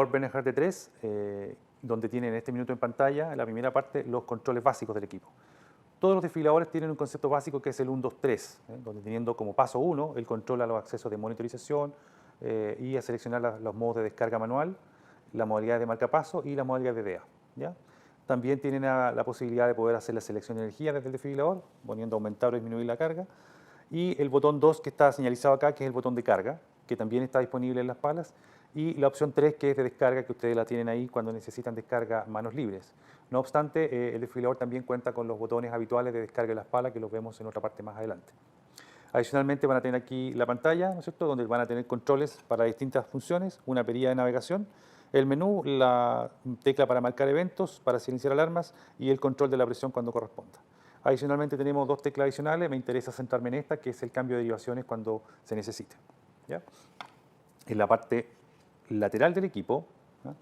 Bernard D3, donde tienen en este minuto en pantalla, en la primera parte, los controles básicos del equipo. Todos los desfibriladores tienen un concepto básico que es el 1, 2, 3, donde teniendo como paso 1 el control a los accesos de monitorización y a seleccionar los modos de descarga manual, la modalidad de marcapaso y la modalidad de DEA. ¿Ya? También tienen la posibilidad de poder hacer la selección de energía desde el desfibrilador, poniendo aumentar o disminuir la carga. Y el botón 2 que está señalizado acá, que es el botón de carga, que también está disponible en las palas. Y la opción 3, que es de descarga, que ustedes la tienen ahí cuando necesitan descarga manos libres. No obstante, el desfibrilador también cuenta con los botones habituales de descarga de las palas, que los vemos en otra parte más adelante. Adicionalmente van a tener aquí la pantalla, ¿no es cierto?, donde van a tener controles para distintas funciones, una perilla de navegación, el menú, la tecla para marcar eventos, para silenciar alarmas y el control de la presión cuando corresponda. Adicionalmente tenemos 2 teclas adicionales, me interesa centrarme en esta, que es el cambio de derivaciones cuando se necesite. ¿Ya? En la parte lateral del equipo, ¿ya?,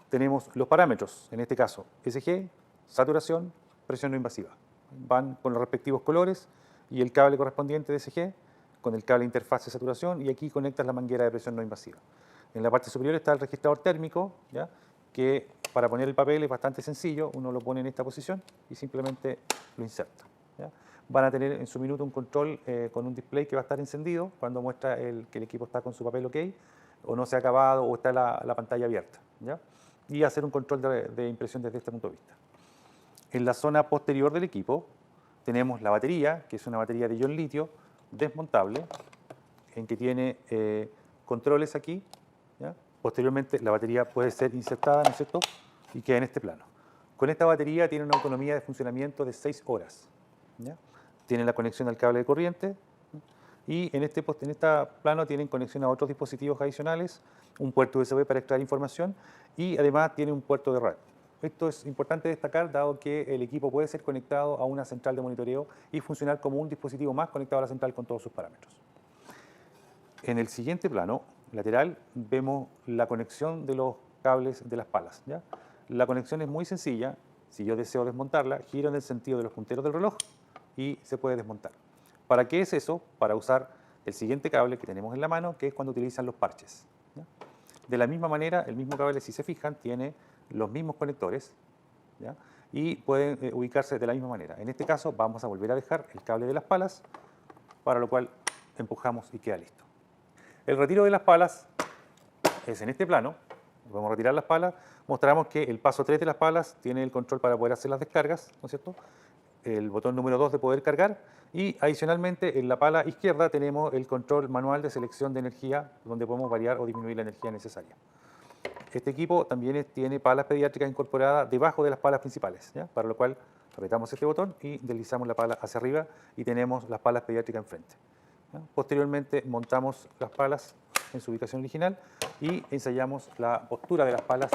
tenemos los parámetros, en este caso SG, saturación, presión no invasiva. Van con los respectivos colores y el cable correspondiente de SG con el cable de interfaz de saturación, y aquí conectas la manguera de presión no invasiva. En la parte superior está el registrador térmico, ¿ya?, que para poner el papel es bastante sencillo, uno lo pone en esta posición y simplemente lo inserta. ¿Ya? Van a tener en su minuto un control con un display que va a estar encendido cuando muestra que el equipo está con su papel OK, o no se ha acabado, o está la pantalla abierta. ¿Ya? Y hacer un control de impresión desde este punto de vista. En la zona posterior del equipo tenemos la batería, que es una batería de ion litio desmontable, en que tiene controles aquí. ¿Ya? Posteriormente la batería puede ser insertada, ¿no es cierto?, y queda en este plano. Con esta batería tiene una autonomía de funcionamiento de 6 horas. ¿Ya? Tiene la conexión al cable de corriente, y en este plano tienen conexión a otros dispositivos adicionales, un puerto USB para extraer información y además tiene un puerto de radio. Esto es importante destacar, dado que el equipo puede ser conectado a una central de monitoreo y funcionar como un dispositivo más conectado a la central con todos sus parámetros. En el siguiente plano lateral vemos la conexión de los cables de las palas. ¿Ya? La conexión es muy sencilla. Si yo deseo desmontarla, giro en el sentido de los punteros del reloj y se puede desmontar. ¿Para qué es eso? Para usar el siguiente cable que tenemos en la mano, que es cuando utilizan los parches. ¿Ya? De la misma manera, el mismo cable, si se fijan, tiene los mismos conectores, ¿ya?, y pueden ubicarse de la misma manera. En este caso vamos a volver a dejar el cable de las palas, para lo cual empujamos y queda listo. El retiro de las palas es en este plano. Podemos retirar las palas. Mostramos que el paso 3 de las palas tiene el control para poder hacer las descargas, ¿no es cierto?, el botón número 2 de poder cargar, y adicionalmente en la pala izquierda tenemos el control manual de selección de energía, donde podemos variar o disminuir la energía necesaria. Este equipo también tiene palas pediátricas incorporadas debajo de las palas principales, ¿ya?, para lo cual apretamos este botón y deslizamos la pala hacia arriba y tenemos las palas pediátricas enfrente. ¿Ya? Posteriormente montamos las palas en su ubicación original y ensayamos la postura de las palas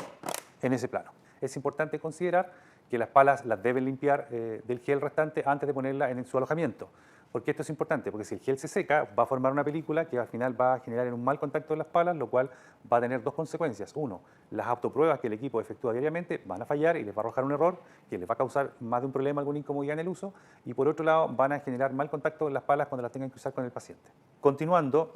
en ese plano. Es importante considerar que las palas las deben limpiar del gel restante antes de ponerla en su alojamiento. ¿Por qué esto es importante? Porque si el gel se seca, va a formar una película que al final va a generar un mal contacto de las palas, lo cual va a tener 2 consecuencias. Uno, las autopruebas que el equipo efectúa diariamente van a fallar y les va a arrojar un error que les va a causar más de un problema, alguna incomodidad en el uso. Y por otro lado, van a generar mal contacto en las palas cuando las tengan que usar con el paciente. Continuando,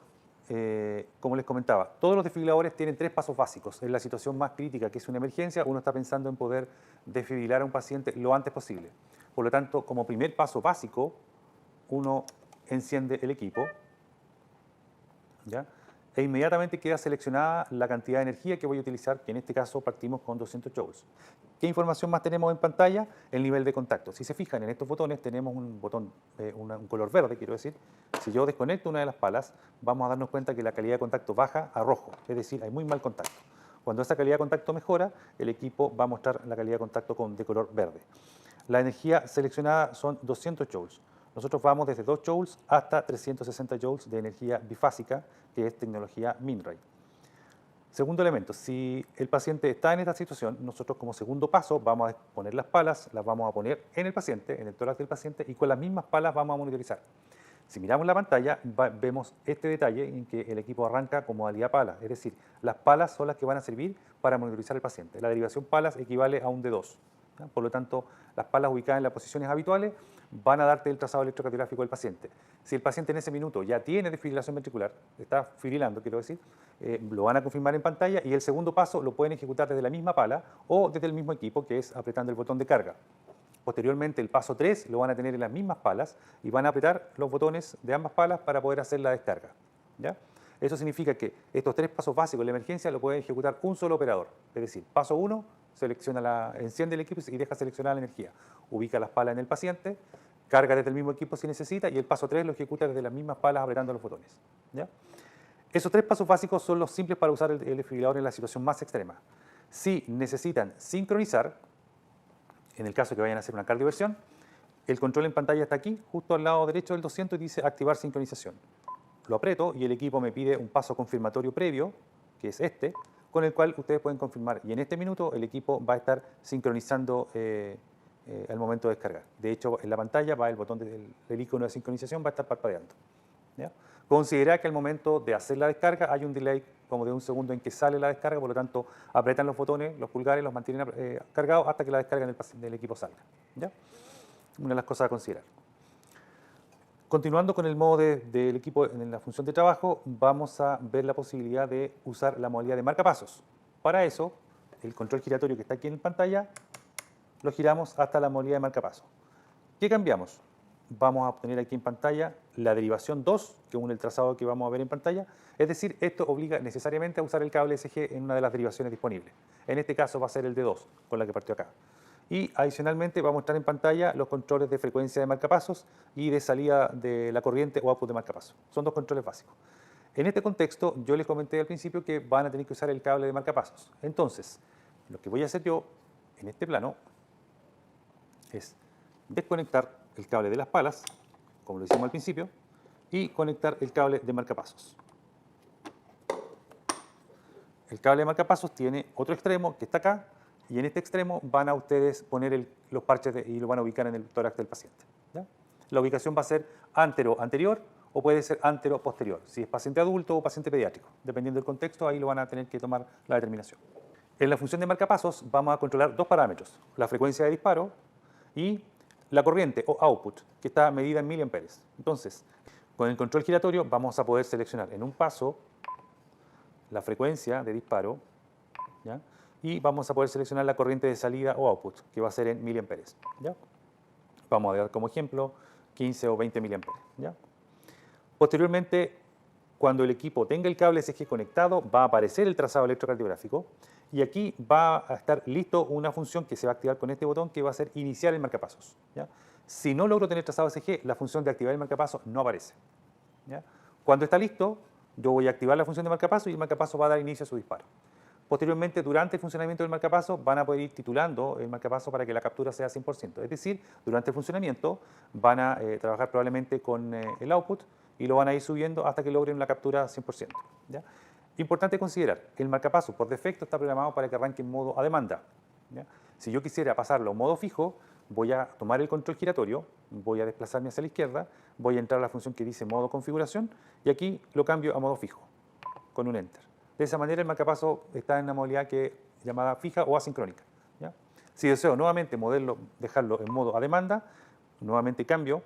como les comentaba, todos los desfibriladores tienen 3 pasos básicos. En la situación más crítica, que es una emergencia, uno está pensando en poder desfibrilar a un paciente lo antes posible. Por lo tanto, como primer paso básico, uno enciende el equipo, ¿ya?, e inmediatamente queda seleccionada la cantidad de energía que voy a utilizar, que en este caso partimos con 200 joules. ¿Qué información más tenemos en pantalla? El nivel de contacto. Si se fijan en estos botones, tenemos un botón, un color verde, quiero decir. Si yo desconecto una de las palas, vamos a darnos cuenta que la calidad de contacto baja a rojo, es decir, hay muy mal contacto. Cuando esa calidad de contacto mejora, el equipo va a mostrar la calidad de contacto de color verde. La energía seleccionada son 200 joules. Nosotros vamos desde 2 joules hasta 360 joules de energía bifásica, que es tecnología Minray. Segundo elemento, si el paciente está en esta situación, nosotros como segundo paso vamos a poner las palas, las vamos a poner en el paciente, en el tórax del paciente, y con las mismas palas vamos a monitorizar. Si miramos la pantalla, vemos este detalle en que el equipo arranca con modalidad pala, es decir, las palas son las que van a servir para monitorizar al paciente. La derivación palas equivale a un D2. ¿ya? Por lo tanto, las palas ubicadas en las posiciones habituales van a darte el trazado electrocardiográfico del paciente. Si el paciente en ese minuto ya tiene desfibrilación ventricular, está fibrilando, quiero decir, lo van a confirmar en pantalla y el segundo paso lo pueden ejecutar desde la misma pala o desde el mismo equipo, que es apretando el botón de carga. Posteriormente, el paso 3 lo van a tener en las mismas palas y van a apretar los botones de ambas palas para poder hacer la descarga, ¿ya? Eso significa que estos 3 pasos básicos de la emergencia lo puede ejecutar un solo operador. Es decir, paso 1, enciende el equipo y deja seleccionar la energía. Ubica las palas en el paciente, carga desde el mismo equipo si necesita y el paso 3 lo ejecuta desde las mismas palas apretando los botones, ¿ya? Esos 3 pasos básicos son los simples para usar el desfibrilador en la situación más extrema. Si necesitan sincronizar, en el caso que vayan a hacer una cardioversión, el control en pantalla está aquí, justo al lado derecho del 200 y dice activar sincronización. Lo aprieto y el equipo me pide un paso confirmatorio previo, que es este, con el cual ustedes pueden confirmar. Y en este minuto el equipo va a estar sincronizando al momento de descargar. De hecho, en la pantalla va el botón del icono de sincronización, va a estar parpadeando, ¿ya? Considera que al momento de hacer la descarga hay un delay como de un segundo en que sale la descarga, por lo tanto apretan los botones, los pulgares, los mantienen cargados hasta que la descarga del equipo salga, ¿ya? Una de las cosas a considerar. Continuando con el modo del equipo en la función de trabajo, vamos a ver la posibilidad de usar la modalidad de marcapasos. Para eso, el control giratorio que está aquí en pantalla, lo giramos hasta la modalidad de marcapasos. ¿Qué cambiamos? Vamos a obtener aquí en pantalla la derivación 2, que une el trazado que vamos a ver en pantalla. Es decir, esto obliga necesariamente a usar el cable SG en una de las derivaciones disponibles. En este caso va a ser el de 2, con la que partió acá. Y adicionalmente va a mostrar en pantalla los controles de frecuencia de marcapasos y de salida de la corriente o output de marcapasos. Son 2 controles básicos. En este contexto, yo les comenté al principio que van a tener que usar el cable de marcapasos. Entonces, lo que voy a hacer yo en este plano es desconectar el cable de las palas, como lo hicimos al principio, y conectar el cable de marcapasos. El cable de marcapasos tiene otro extremo que está acá, y en este extremo van a ustedes poner los parches y lo van a ubicar en el tórax del paciente, ¿ya? La ubicación va a ser antero-anterior o puede ser antero-posterior, si es paciente adulto o paciente pediátrico. Dependiendo del contexto, ahí lo van a tener que tomar la determinación. En la función de marcapasos vamos a controlar 2 parámetros, la frecuencia de disparo y la corriente o output, que está medida en miliamperes. Entonces, con el control giratorio vamos a poder seleccionar en un paso la frecuencia de disparo, ¿ya? Y vamos a poder seleccionar la corriente de salida o output, que va a ser en miliamperes, ¿ya? Vamos a dar como ejemplo 15 o 20 miliamperes, ¿ya? Posteriormente, cuando el equipo tenga el cable SG conectado, va a aparecer el trazado electrocardiográfico y aquí va a estar listo una función que se va a activar con este botón que va a ser iniciar el marcapasos, ¿ya? Si no logro tener trazado SG, la función de activar el marcapasos no aparece, ¿ya? Cuando está listo, yo voy a activar la función de marcapasos y el marcapasos va a dar inicio a su disparo. Posteriormente, durante el funcionamiento del marcapasos, van a poder ir titulando el marcapaso para que la captura sea 100%. Es decir, durante el funcionamiento van a trabajar probablemente con el output y lo van a ir subiendo hasta que logren la captura 100%, ¿ya? Importante considerar, el marcapaso por defecto está programado para que arranque en modo a demanda, ¿ya? Si yo quisiera pasarlo a modo fijo, voy a tomar el control giratorio, voy a desplazarme hacia la izquierda, voy a entrar a la función que dice modo configuración y aquí lo cambio a modo fijo, con un enter. De esa manera el marcapaso está en una modalidad llamada fija o asincrónica, ¿ya? Si deseo nuevamente dejarlo en modo a demanda, nuevamente cambio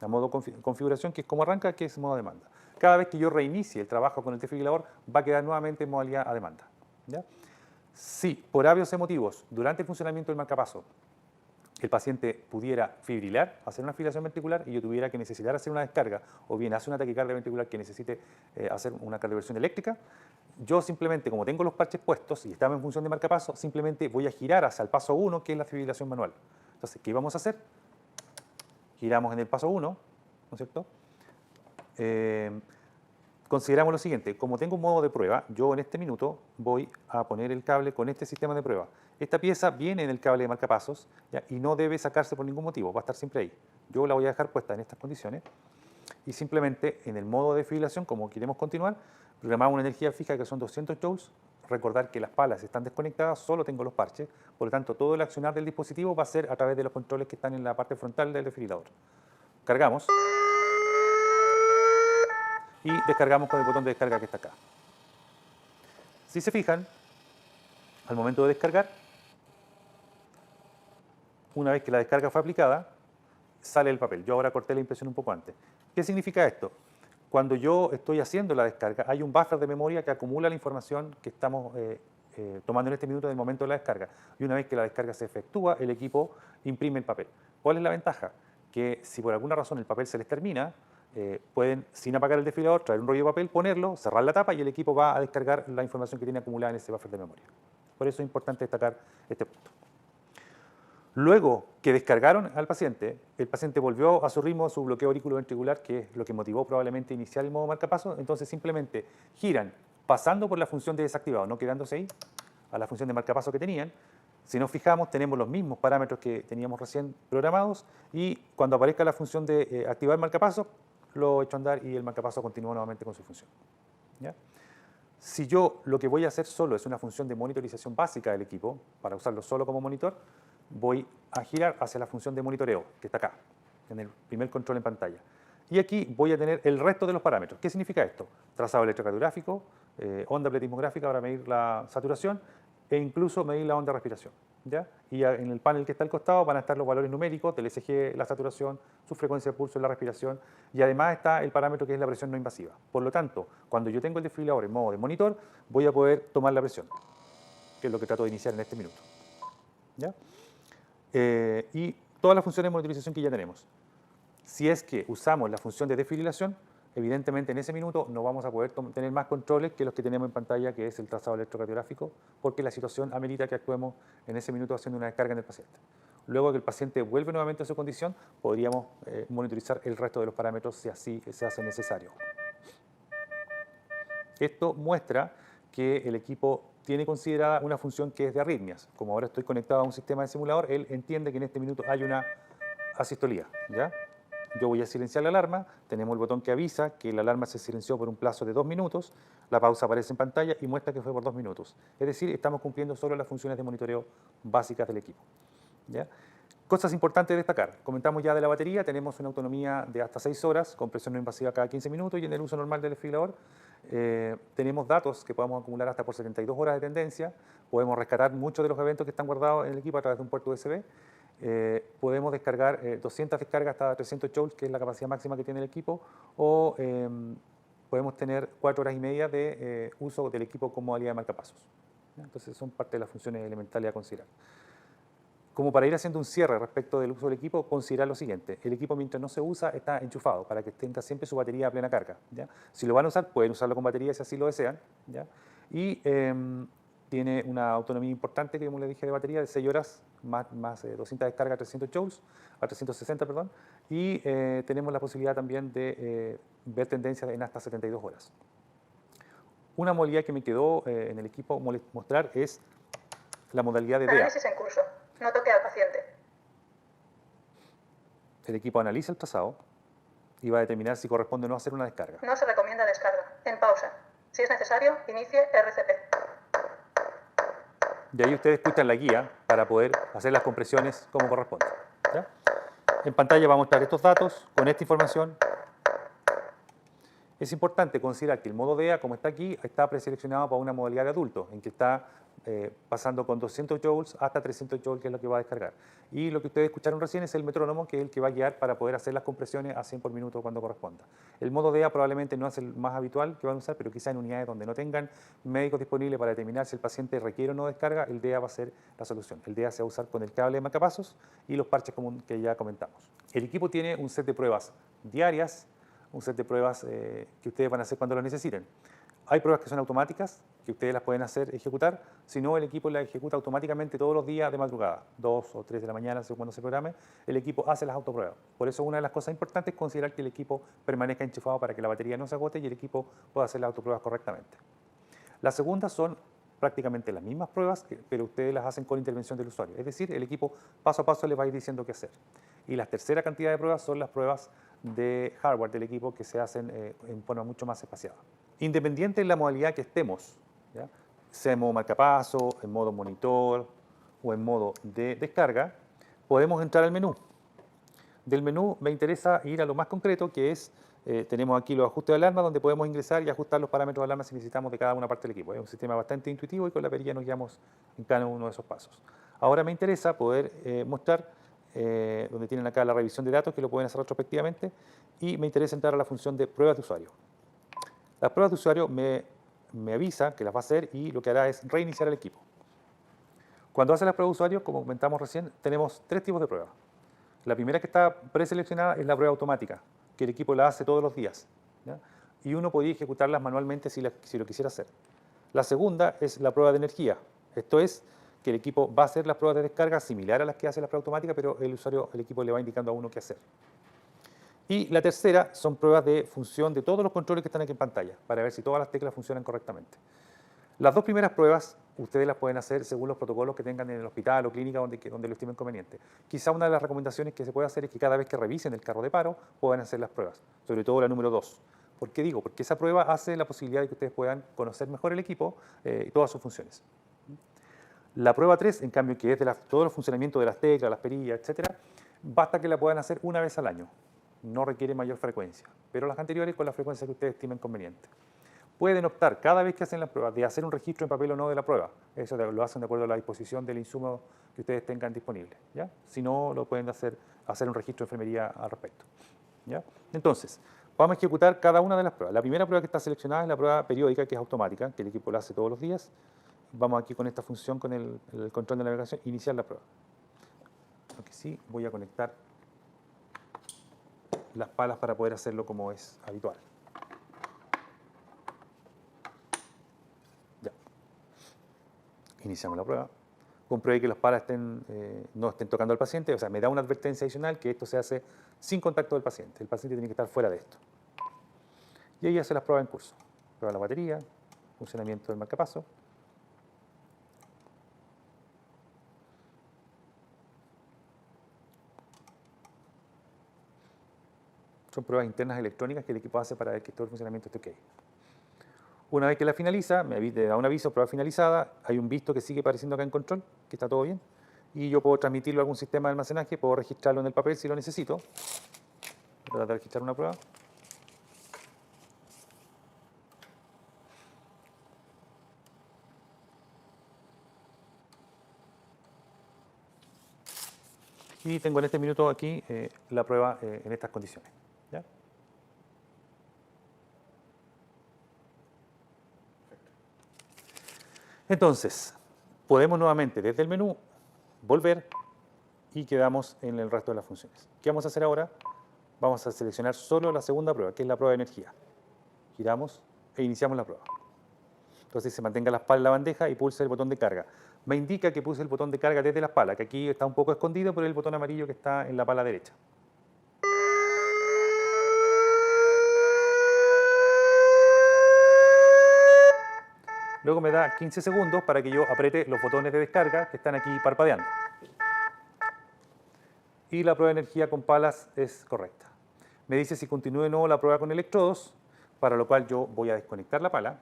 a modo configuración, que es como arranca, que es modo a demanda. Cada vez que yo reinicie el trabajo con el desfibrilador, va a quedar nuevamente en modalidad a demanda, ¿ya? Si por obvios motivos, durante el funcionamiento del marcapaso, el paciente pudiera fibrilar, hacer una fibrilación ventricular y yo tuviera que necesitar hacer una descarga o bien hacer una taquicardia ventricular que necesite hacer una cardioversión eléctrica, yo simplemente, como tengo los parches puestos y estamos en función de marcapaso, simplemente voy a girar hacia el paso 1, que es la fibrilación manual. Entonces, ¿qué vamos a hacer? Giramos en el paso 1, ¿no es cierto? Consideramos lo siguiente, como tengo un modo de prueba, yo en este minuto voy a poner el cable con este sistema de prueba. Esta pieza viene en el cable de marcapasos, ¿ya? Y no debe sacarse por ningún motivo, va a estar siempre ahí. Yo la voy a dejar puesta en estas condiciones y simplemente en el modo de fibrilación, como queremos continuar, programamos una energía fija que son 200 joules. Recordar que las palas están desconectadas, solo tengo los parches, por lo tanto todo el accionar del dispositivo va a ser a través de los controles que están en la parte frontal del desfibrilador. Cargamos y descargamos con el botón de descarga que está acá. Si se fijan, al momento de descargar, una vez que la descarga fue aplicada, sale el papel. Yo ahora corté la impresión un poco antes. ¿Qué significa esto? Cuando yo estoy haciendo la descarga, hay un buffer de memoria que acumula la información que estamos tomando en este minuto del momento de la descarga. Y una vez que la descarga se efectúa, el equipo imprime el papel. ¿Cuál es la ventaja? Que si por alguna razón el papel se les termina, pueden, sin apagar el desfibrilador, traer un rollo de papel, ponerlo, cerrar la tapa y el equipo va a descargar la información que tiene acumulada en ese buffer de memoria. Por eso es importante destacar este punto. Luego que descargaron al paciente, el paciente volvió a su ritmo, a su bloqueo auriculoventricular, que es lo que motivó probablemente iniciar el modo marcapaso, entonces simplemente giran pasando por la función de desactivado, no quedándose ahí, a la función de marcapaso que tenían. Si nos fijamos, tenemos los mismos parámetros que teníamos recién programados y cuando aparezca la función de activar marcapaso, lo echo a andar y el marcapaso continúa nuevamente con su función. ¿Ya? Si yo lo que voy a hacer solo es una función de monitorización básica del equipo, para usarlo solo como monitor, voy a girar hacia la función de monitoreo, que está acá, en el primer control en pantalla. Y aquí voy a tener el resto de los parámetros. ¿Qué significa esto? Trazado electrocardiográfico, onda pletismográfica para medir la saturación e incluso medir la onda de respiración. ¿Ya? Y en el panel que está al costado van a estar los valores numéricos del ECG, la saturación, su frecuencia de pulso, la respiración, y además está el parámetro que es la presión no invasiva. Por lo tanto, cuando yo tengo el desfibrilador en modo de monitor, voy a poder tomar la presión, que es lo que trato de iniciar en este minuto. ¿Ya? Y todas las funciones de monitorización que ya tenemos. Si es que usamos la función de desfibrilación, evidentemente en ese minuto no vamos a poder tener más controles que los que tenemos en pantalla, que es el trazado electrocardiográfico, porque la situación amerita que actuemos en ese minuto haciendo una descarga en el paciente. Luego que el paciente vuelve nuevamente a su condición, podríamos monitorizar el resto de los parámetros si así se hace necesario. Esto muestra que el equipo tiene considerada una función que es de arritmias. Como ahora estoy conectado a un sistema de simulador, él entiende que en este minuto hay una asistolía, ¿ya? Yo voy a silenciar la alarma, tenemos el botón que avisa que la alarma se silenció por un plazo de 2 minutos, la pausa aparece en pantalla y muestra que fue por 2 minutos. Es decir, estamos cumpliendo solo las funciones de monitoreo básicas del equipo, ¿ya? Cosas importantes de destacar. Comentamos ya de la batería, tenemos una autonomía de hasta 6 horas, con presión no invasiva cada 15 minutos y en el uso normal del desfibrilador tenemos datos que podemos acumular hasta por 72 horas de tendencia, podemos rescatar muchos de los eventos que están guardados en el equipo a través de un puerto USB, podemos descargar 200 descargas hasta 300 joules, que es la capacidad máxima que tiene el equipo, o podemos tener 4 horas y media de uso del equipo con modalidad de marcapasos. Entonces son parte de las funciones elementales a considerar. Como para ir haciendo un cierre respecto del uso del equipo, considerar lo siguiente. El equipo mientras no se usa está enchufado para que tenga siempre su batería a plena carga, ¿ya? Si lo van a usar, pueden usarlo con batería si así lo desean, ¿ya? Y tiene una autonomía importante, que como les dije, de batería de 6 horas, más 200 descargas a 300 joules, a 360, perdón, y tenemos la posibilidad también de ver tendencias en hasta 72 horas. Una modalidad que me quedó en el equipo mostrar es la modalidad de DEA. Análisis en curso. No toque al paciente. El equipo analiza el trazado y va a determinar si corresponde o no hacer una descarga. No se recomienda descarga. En pausa. Si es necesario, inicie RCP. De ahí ustedes escuchan la guía para poder hacer las compresiones como corresponde, ¿ya? En pantalla va a mostrar estos datos con esta información. Es importante considerar que el modo DEA, como está aquí, está preseleccionado para una modalidad de adulto, en que está pasando con 200 joules hasta 300 joules, que es lo que va a descargar. Y lo que ustedes escucharon recién es el metrónomo, que es el que va a guiar para poder hacer las compresiones a 100 por minuto cuando corresponda. El modo DEA probablemente no es el más habitual que van a usar, pero quizá en unidades donde no tengan médicos disponibles para determinar si el paciente requiere o no descarga, el DEA va a ser la solución. El DEA se va a usar con el cable de marcapasos y los parches que ya comentamos. El equipo tiene un set de pruebas diarias, un set de pruebas que ustedes van a hacer cuando lo necesiten. Hay pruebas que son automáticas, que ustedes las pueden ejecutar, si no el equipo las ejecuta automáticamente todos los días de madrugada, 2 o 3 de la mañana, según cuando se programe, el equipo hace las autopruebas. Por eso una de las cosas importantes es considerar que el equipo permanezca enchufado para que la batería no se agote y el equipo pueda hacer las autopruebas correctamente. Las segundas son prácticamente las mismas pruebas, pero ustedes las hacen con intervención del usuario. Es decir, el equipo paso a paso les va a ir diciendo qué hacer. Y la tercera cantidad de pruebas son las pruebas de hardware del equipo que se hacen en forma mucho más espaciada. Independiente de la modalidad que estemos, ¿ya? Sea en modo marcapaso, en modo monitor o en modo de descarga, podemos entrar al menú. Del menú me interesa ir a lo más concreto, que es, tenemos aquí los ajustes de alarma, donde podemos ingresar y ajustar los parámetros de alarma si necesitamos de cada una parte del equipo. Es un sistema bastante intuitivo y con la perilla nos guiamos en cada uno de esos pasos. Ahora me interesa poder mostrar donde tienen acá la revisión de datos, que lo pueden hacer retrospectivamente, y me interesa entrar a la función de pruebas de usuario. Las pruebas de usuario me avisa que las va a hacer y lo que hará es reiniciar el equipo. Cuando hace las pruebas de usuario, como comentamos recién, tenemos tres tipos de pruebas. La primera que está preseleccionada es la prueba automática, que el equipo la hace todos los días, ¿ya? Y uno podría ejecutarlas manualmente si lo quisiera hacer. La segunda es la prueba de energía. Esto es que el equipo va a hacer las pruebas de descarga similar a las que hace la prueba automática, pero el equipo le va indicando a uno qué hacer. Y la tercera son pruebas de función de todos los controles que están aquí en pantalla, para ver si todas las teclas funcionan correctamente. Las dos primeras pruebas ustedes las pueden hacer según los protocolos que tengan en el hospital o clínica donde lo estimen conveniente. Quizá una de las recomendaciones que se puede hacer es que cada vez que revisen el carro de paro puedan hacer las pruebas, sobre todo la número 2. ¿Por qué digo? Porque esa prueba hace la posibilidad de que ustedes puedan conocer mejor el equipo y todas sus funciones. La prueba 3, en cambio, que es de todo el funcionamiento de las teclas, las perillas, etcétera, basta que la puedan hacer una vez al año. No requiere mayor frecuencia, pero las anteriores con la frecuencia que ustedes estimen conveniente. Pueden optar cada vez que hacen la prueba de hacer un registro en papel o no de la prueba. Eso lo hacen de acuerdo a la disposición del insumo que ustedes tengan disponible, ¿ya? Si no, lo pueden hacer un registro de enfermería al respecto, ¿ya? Entonces, vamos a ejecutar cada una de las pruebas. La primera prueba que está seleccionada es la prueba periódica, que es automática, que el equipo la hace todos los días. Vamos aquí con esta función, con el control de navegación, iniciar la prueba. Aquí sí, voy a conectar las palas para poder hacerlo como es habitual. Ya. Iniciamos la prueba. Compruebe que las palas no estén tocando al paciente, o sea, me da una advertencia adicional que esto se hace sin contacto del paciente. El paciente tiene que estar fuera de esto. Y ahí hace las pruebas en curso. Prueba de la batería, funcionamiento del marcapaso. Son pruebas internas electrónicas que el equipo hace para ver que todo el funcionamiento esté ok. Una vez que la finaliza, me da un aviso, prueba finalizada, hay un visto que sigue apareciendo acá en control, que está todo bien, y yo puedo transmitirlo a algún sistema de almacenaje, puedo registrarlo en el papel si lo necesito. Voy a tratar de registrar una prueba. Y tengo en este minuto aquí la prueba en estas condiciones, ¿ya? Entonces, podemos nuevamente desde el menú volver y quedamos en el resto de las funciones. ¿Qué vamos a hacer ahora? Vamos a seleccionar solo la segunda prueba, que es la prueba de energía. Giramos e iniciamos la prueba. Entonces se mantenga la espalda en la bandeja y pulse el botón de carga. Me indica que puse el botón de carga desde la espalda, que aquí está un poco escondido por el botón amarillo que está en la pala derecha. Luego me da 15 segundos para que yo apriete los botones de descarga que están aquí parpadeando. Y la prueba de energía con palas es correcta. Me dice si continúe de nuevo la prueba con electrodos, para lo cual yo voy a desconectar la pala.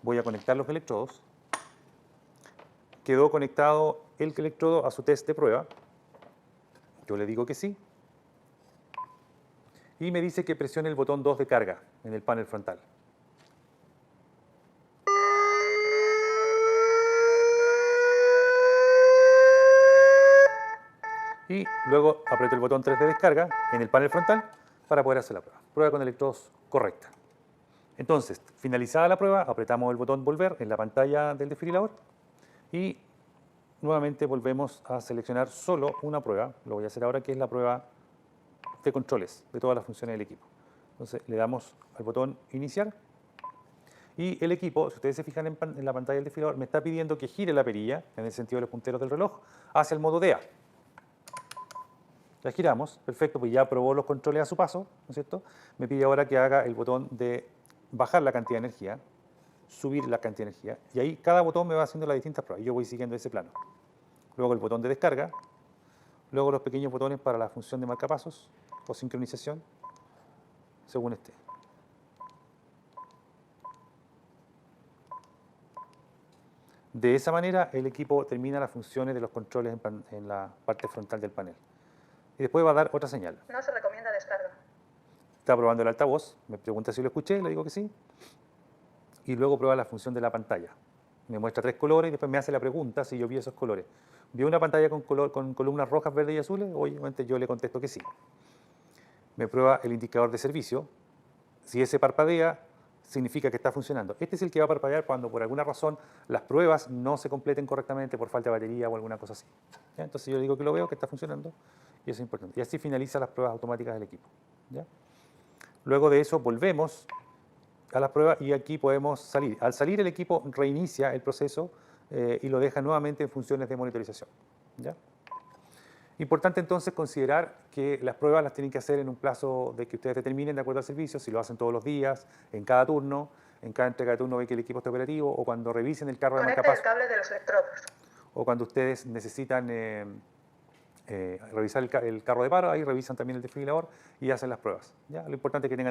Voy a conectar los electrodos. Quedó conectado el electrodo a su test de prueba. Yo le digo que sí. Y me dice que presione el botón 2 de carga en el panel frontal. Y luego aprieto el botón 3 de descarga en el panel frontal para poder hacer la prueba. Prueba con electrodos correcta. Entonces, finalizada la prueba, apretamos el botón volver en la pantalla del desfibrilador y nuevamente volvemos a seleccionar solo una prueba. Lo voy a hacer ahora, que es la prueba de controles de todas las funciones del equipo. Entonces, le damos al botón iniciar y el equipo, si ustedes se fijan en la pantalla del desfibrilador, me está pidiendo que gire la perilla, en el sentido de los punteros del reloj, hacia el modo DEA. La giramos, perfecto, pues ya probó los controles a su paso, ¿no es cierto? Me pide ahora que haga el botón de bajar la cantidad de energía, subir la cantidad de energía, y ahí cada botón me va haciendo las distintas pruebas, y yo voy siguiendo ese plano. Luego el botón de descarga, luego los pequeños botones para la función de marcapasos o sincronización, según esté. De esa manera el equipo termina las funciones de los controles en la parte frontal del panel. Y después va a dar otra señal. No se recomienda descarga. Está probando el altavoz, me pregunta si lo escuché, le digo que sí. Y luego prueba la función de la pantalla. me muestra 3 colores y después me hace la pregunta si yo vi esos colores. ¿Vio una pantalla con columnas rojas, verdes y azules? Obviamente yo le contesto que sí. Me prueba el indicador de servicio. Si ese parpadea, significa que está funcionando. Este es el que va a parpadear cuando por alguna razón las pruebas no se completen correctamente por falta de batería o alguna cosa así. ¿Ya? Entonces yo digo que lo veo, que está funcionando y eso es importante. Y así finaliza las pruebas automáticas del equipo. ¿Ya? Luego de eso volvemos a las pruebas y aquí podemos salir. Al salir el equipo reinicia el proceso y lo deja nuevamente en funciones de monitorización. ¿Ya? Importante entonces considerar que las pruebas las tienen que hacer en un plazo de que ustedes determinen de acuerdo al servicio, si lo hacen todos los días, en cada turno, en cada entrega de turno ve que el equipo está operativo, o cuando revisen el carro de Conecte marcapaso, el cable de los electrodos. o cuando ustedes necesitan revisar el carro de paro, ahí revisan también el desfibrilador y hacen las pruebas. ¿Ya? Lo importante es que tengan